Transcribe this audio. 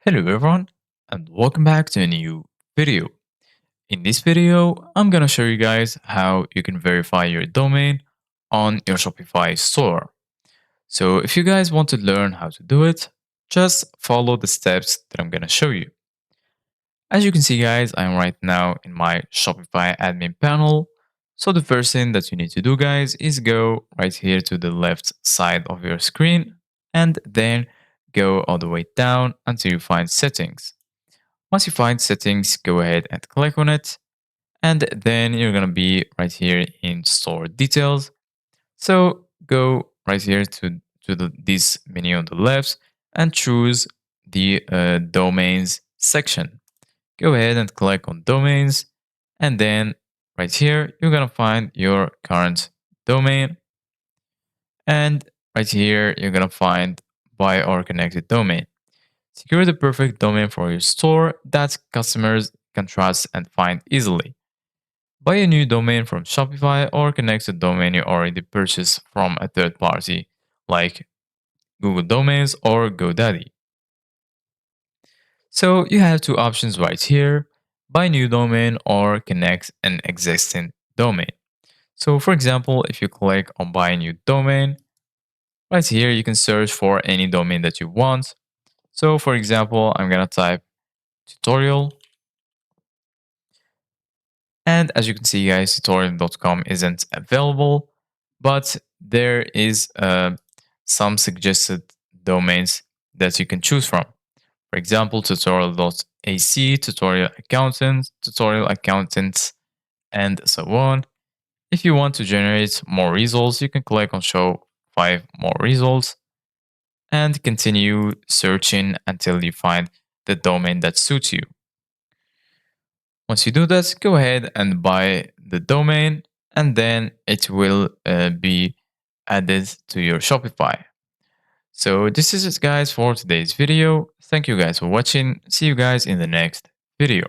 Hello everyone and welcome back to a new video. In this video, I'm gonna show you guys how you can verify your domain on your Shopify store. So if you guys want to learn how to do it, just follow the steps that I'm gonna show you. As you can see guys, I'm right now in my Shopify admin panel. So the first thing that you need to do guys is go right here to the left side of your screen and then go all the way down until you find settings. Once you find settings, go ahead and click on it. And then you're going to be right here in store details. So go right here to this menu on the left and choose the domains section. Go ahead and click on domains. And then right here, you're going to find your current domain. And right here, you're going to find buy or connected domain. Secure the perfect domain for your store that customers can trust and find easily. Buy a new domain from Shopify or connect a domain you already purchased from a third party like Google Domains or GoDaddy. So you have two options right here, buy a new domain or connect an existing domain. So for example, if you click on buy a new domain, right here you can search for any domain that you want. So for example, I'm gonna type tutorial. And as you can see, guys, tutorial.com isn't available, but there is some suggested domains that you can choose from. For example, tutorial.ac, tutorial accountants, and so on. If you want to generate more results, you can click on show 5 more results and continue searching until you find the domain that suits you. Once you do that, go ahead and buy the domain and then it will be added to your Shopify. So this is it guys for today's video. Thank you guys for watching. See you guys in the next video.